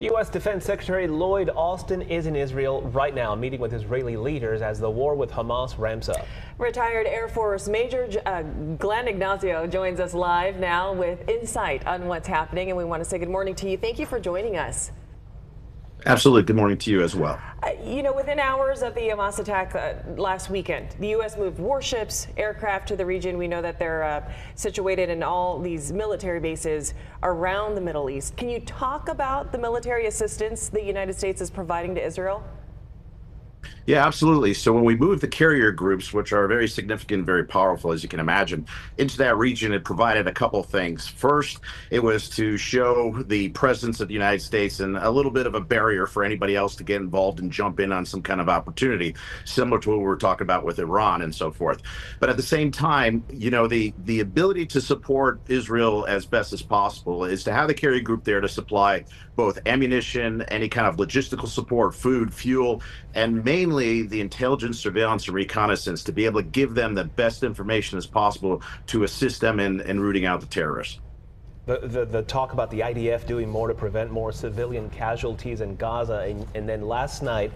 U.S. Defense Secretary Lloyd Austin is in Israel right now, meeting with Israeli leaders as the war with Hamas ramps up. Retired Air Force Major Glenn Ignacio joins us live now with insight on what's happening, and we want to say good morning to you. Thank you for joining us. Absolutely. Good morning to you as well. Within hours of the Hamas attack last weekend, the U.S. moved warships, aircraft to the region. We know that they're situated in all these military bases around the Middle East. Can you talk about the military assistance the United States is providing to Israel? Yeah, absolutely. So when we moved the carrier groups, which are very significant, very powerful, as you can imagine, into that region, it provided a couple of things. First, it was to show the presence of the United States and a little bit of a barrier for anybody else to get involved and jump in on some kind of opportunity, similar to what we were talking about with Iran and so forth. But at the same time, the ability to support Israel as best as possible is to have the carrier group there to supply both ammunition, any kind of logistical support, food, fuel, and mainly the intelligence, surveillance, and reconnaissance to be able to give them the best information as possible to assist them in rooting out the terrorists. The talk about the IDF doing more to prevent more civilian casualties in Gaza, and then last night,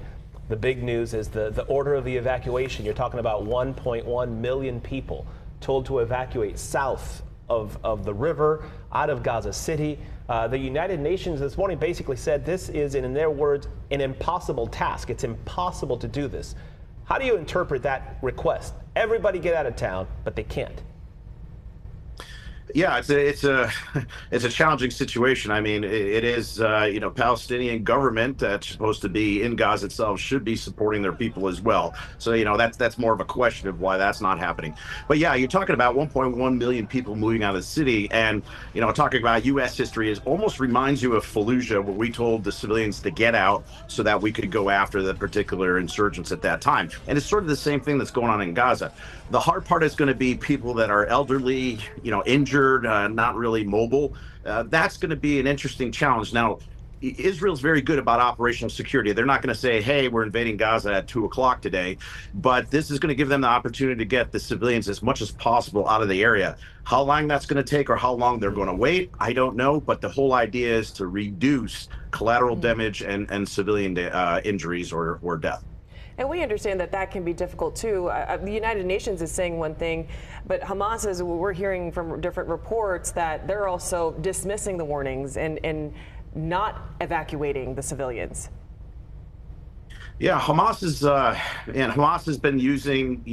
the big news is the order of the evacuation. You're talking about 1.1 million people told to evacuate south of the river, out of Gaza City. The United Nations this morning basically said this is, in their words, an impossible task. It's impossible to do this. How do you interpret that request? Everybody get out of town, but they can't. Yeah, it's a challenging situation. I mean, it is Palestinian government that's supposed to be in Gaza itself should be supporting their people as well. So that's more of a question of why that's not happening. But yeah, you're talking about 1.1 million people moving out of the city, and talking about U.S. history is almost reminds you of Fallujah, where we told the civilians to get out so that we could go after the particular insurgents at that time. And it's sort of the same thing that's going on in Gaza. The hard part is going to be people that are elderly, injured, not really mobile. That's going to be an interesting challenge. Now, Israel's very good about operational security. They're not going to say, hey, we're invading Gaza at 2 o'clock today, but this is going to give them the opportunity to get the civilians as much as possible out of the area. How long that's going to take or how long they're going to wait, I don't know, but the whole idea is to reduce collateral damage and civilian injuries or death. And we understand that can be difficult too. The United Nations is saying one thing, but Hamas is, we're hearing from different reports that they're also dismissing the warnings and not evacuating the civilians. Yeah, Hamas has been using,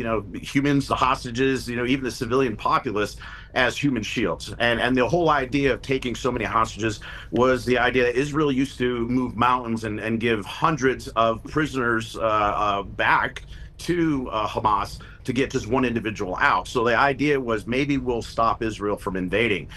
humans, the hostages, even the civilian populace as human shields. And the whole idea of taking so many hostages was the idea that Israel used to move mountains and give hundreds of prisoners back to Hamas to get just one individual out. So the idea was maybe we'll stop Israel from invading.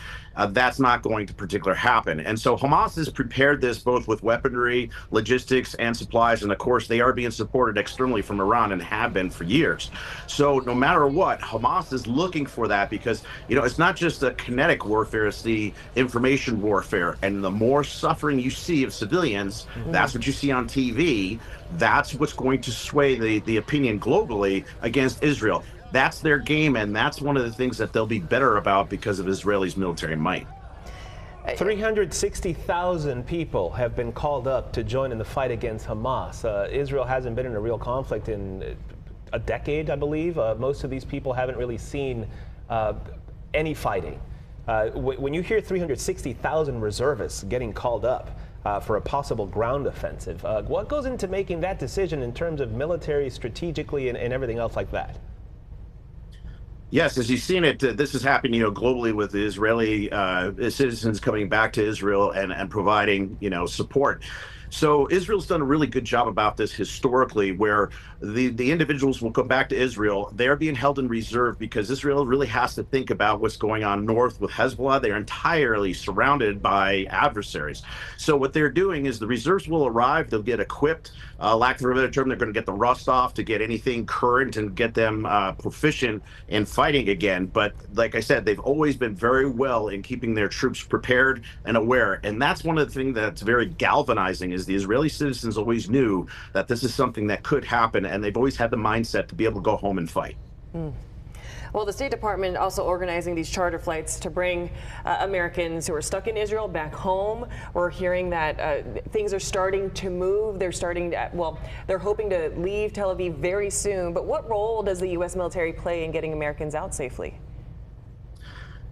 That's not going to particularly happen. And so Hamas has prepared this both with weaponry, logistics, and supplies. And of course, they are being supported externally from Iran and have been for years. So no matter what, Hamas is looking for that because, it's not just the kinetic warfare, it's the information warfare. And the more suffering you see of civilians, that's what you see on TV. That's what's going to sway the opinion globally against Israel. That's their game, and that's one of the things that they'll be better about because of Israelis' military might. 360,000 people have been called up to join in the fight against Hamas. Israel hasn't been in a real conflict in a decade, I believe. Most of these people haven't really seen any fighting. When you hear 360,000 reservists getting called up for a possible ground offensive, what goes into making that decision in terms of military strategically and everything else like that? Yes, as you've seen it, this is happening, globally with the Israeli citizens coming back to Israel and providing, support. So Israel's done a really good job about this historically, where the individuals will come back to Israel. They're being held in reserve because Israel really has to think about what's going on north with Hezbollah. They're entirely surrounded by adversaries. So what they're doing is the reserves will arrive. They'll get equipped. Lack of a better term, they're going to get the rust off to get anything current and get them proficient in fighting again. But like I said, they've always been very well in keeping their troops prepared and aware. And that's one of the things that's very galvanizing is the Israeli citizens always knew that this is something that could happen, and they've always had the mindset to be able to go home and fight. Well, the State Department also organizing these charter flights to bring Americans who are stuck in Israel back home. We're hearing that things are starting to move. They're starting to, well, they're hoping to leave Tel Aviv very soon. But what role does the U.S. military play in getting Americans out safely?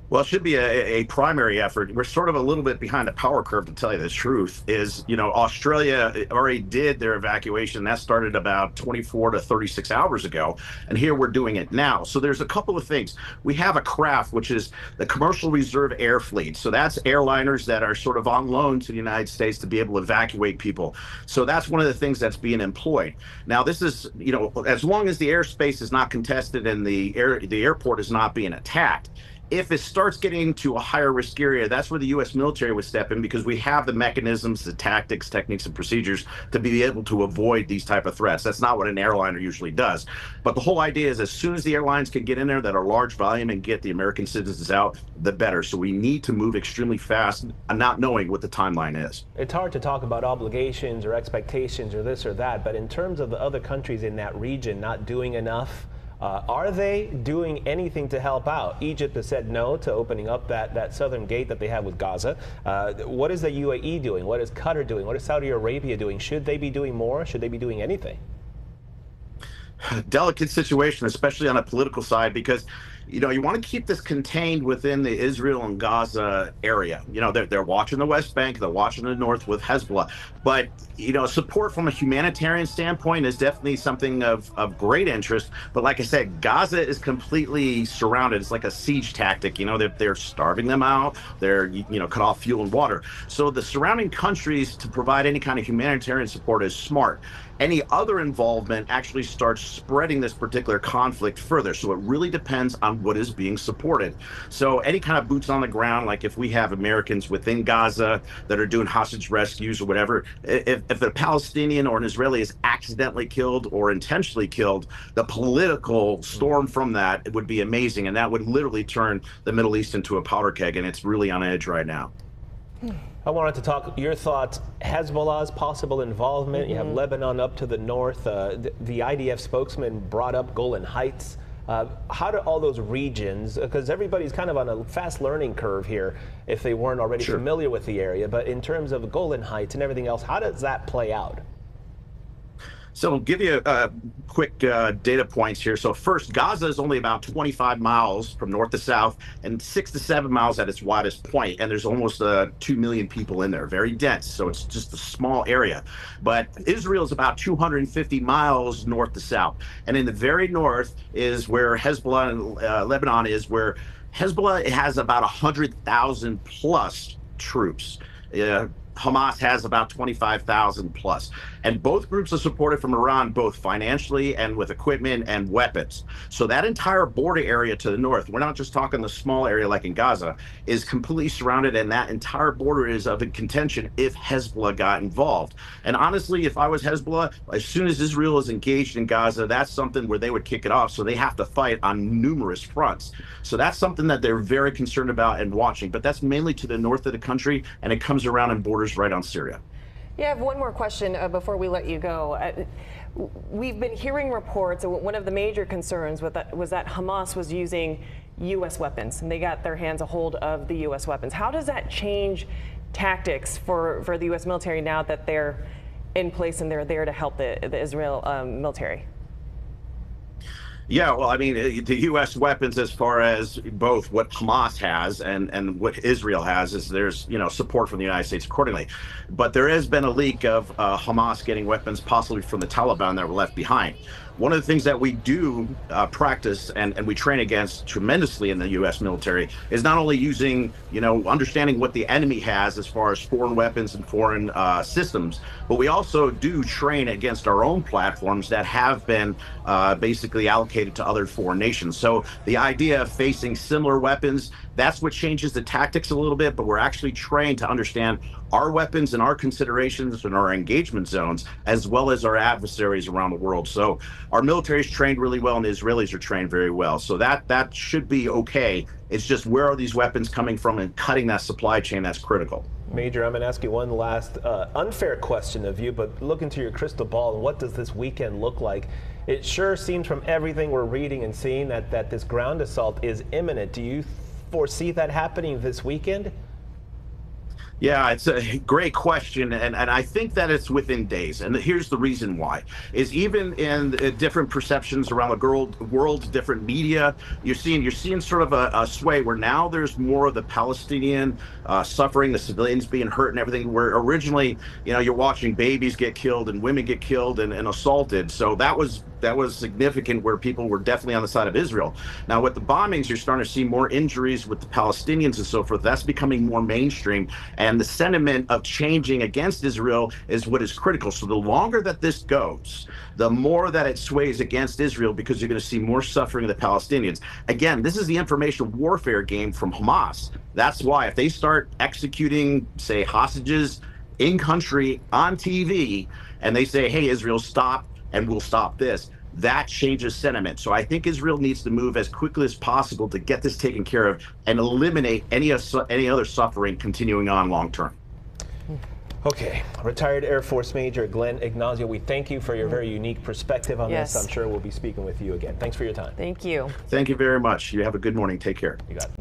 Well, it should be a primary effort. We're sort of a little bit behind the power curve, to tell you the truth. Australia already did their evacuation. That started about 24 to 36 hours ago. And here we're doing it now. So there's a couple of things. We have a CRAF, which is the Commercial Reserve Air Fleet. So that's airliners that are sort of on loan to the United States to be able to evacuate people. So that's one of the things that's being employed. Now, this is, as long as the airspace is not contested and the airport is not being attacked. If it starts getting to a higher risk area, that's where the U.S. military would step in, because we have the mechanisms, the tactics, techniques, and procedures to be able to avoid these type of threats. That's not what an airliner usually does. But the whole idea is, as soon as the airlines can get in there that are large volume and get the American citizens out, the better. So we need to move extremely fast, not knowing what the timeline is. It's hard to talk about obligations or expectations or this or that, but in terms of the other countries in that region not doing enough, are they doing anything to help out? Egypt has said no to opening up that southern gate that they have with Gaza. What is the UAE doing? What is Qatar doing? What is Saudi Arabia doing? Should they be doing more? Should they be doing anything? Delicate situation, especially on a political side, because you want to keep this contained within the Israel and Gaza area. They're watching the West Bank, they're watching the north with Hezbollah. But, support from a humanitarian standpoint is definitely something of great interest. But like I said, Gaza is completely surrounded. It's like a siege tactic. They're starving them out. They're, cut off fuel and water. So the surrounding countries to provide any kind of humanitarian support is smart. Any other involvement actually starts spreading this particular conflict further. So it really depends on what is being supported. So any kind of boots on the ground, like if we have Americans within Gaza that are doing hostage rescues or whatever, if a Palestinian or an Israeli is accidentally killed or intentionally killed, the political storm from that would be amazing. And that would literally turn the Middle East into a powder keg. And it's really on edge right now. I wanted to talk your thoughts. Hezbollah's possible involvement. You have Lebanon up to the north. The IDF spokesman brought up Golan Heights. How do all those regions, because everybody's kind of on a fast learning curve here if they weren't already familiar with the area, but in terms of Golan Heights and everything else, how does that play out? So I'll give you a quick data points here. So first, Gaza is only about 25 miles from north to south and 6 to 7 miles at its widest point. And there's almost 2 million people in there, very dense. So it's just a small area. But Israel is about 250 miles north to south. And in the very north is where Hezbollah and Lebanon is, where Hezbollah has about 100,000 plus troops. Hamas has about 25,000 plus. And both groups are supported from Iran, both financially and with equipment and weapons. So that entire border area to the north, we're not just talking the small area like in Gaza, is completely surrounded, and that entire border is of contention if Hezbollah got involved. And honestly, if I was Hezbollah, as soon as Israel is engaged in Gaza, that's something where they would kick it off. So they have to fight on numerous fronts. So that's something that they're very concerned about and watching. But that's mainly to the north of the country, and it comes around in borders right on Syria. Yeah, I have one more question before we let you go. We've been hearing reports, one of the major concerns was that Hamas was using U.S. weapons, and they got their hands a hold of the U.S. weapons. How does that change tactics for the U.S. military now that they're in place and they're there to help the Israel military? Yeah, well, I mean, the U.S. weapons, as far as both what Hamas has and what Israel has, is there's, support from the United States accordingly. But there has been a leak of Hamas getting weapons possibly from the Taliban that were left behind. One of the things that we do practice and we train against tremendously in the U.S. military is not only using, understanding what the enemy has as far as foreign weapons and foreign systems, but we also do train against our own platforms that have been basically allocated to other foreign nations. So the idea of facing similar weapons That's what changes the tactics a little bit, but we're actually trained to understand our weapons and our considerations and our engagement zones, as well as our adversaries around the world. So our military is trained really well, and the Israelis are trained very well. So that should be okay. It's just where are these weapons coming from, and cutting that supply chain, that's critical. Major, I'm going to ask you one last unfair question of you, but look into your crystal ball, and what does this weekend look like? It sure seems from everything we're reading and seeing that this ground assault is imminent. Do you foresee that happening this weekend? Yeah, it's a great question, and I think that it's within days. And here's the reason why: is even in different perceptions around the world, different media, you're seeing sort of a sway where now there's more of the Palestinian suffering, the civilians being hurt and everything. Where originally, you're watching babies get killed and women get killed and assaulted. So that was significant, where people were definitely on the side of Israel. Now with the bombings, you're starting to see more injuries with the Palestinians and so forth. That's becoming more mainstream. And the sentiment of changing against Israel is what is critical. So the longer that this goes, the more that it sways against Israel, because you're going to see more suffering of the Palestinians. Again, this is the information warfare game from Hamas. That's why if they start executing, say, hostages in country on TV, and they say, hey, Israel, stop, and we'll stop this, that changes sentiment. So I think Israel needs to move as quickly as possible to get this taken care of and eliminate any other suffering continuing on long term. Okay, retired Air Force Major Glenn Ignazio, we thank you for your very unique perspective on this. I'm sure we'll be speaking with you again. Thanks for your time. Thank you. Thank you very much. You have a good morning. Take care. You got it.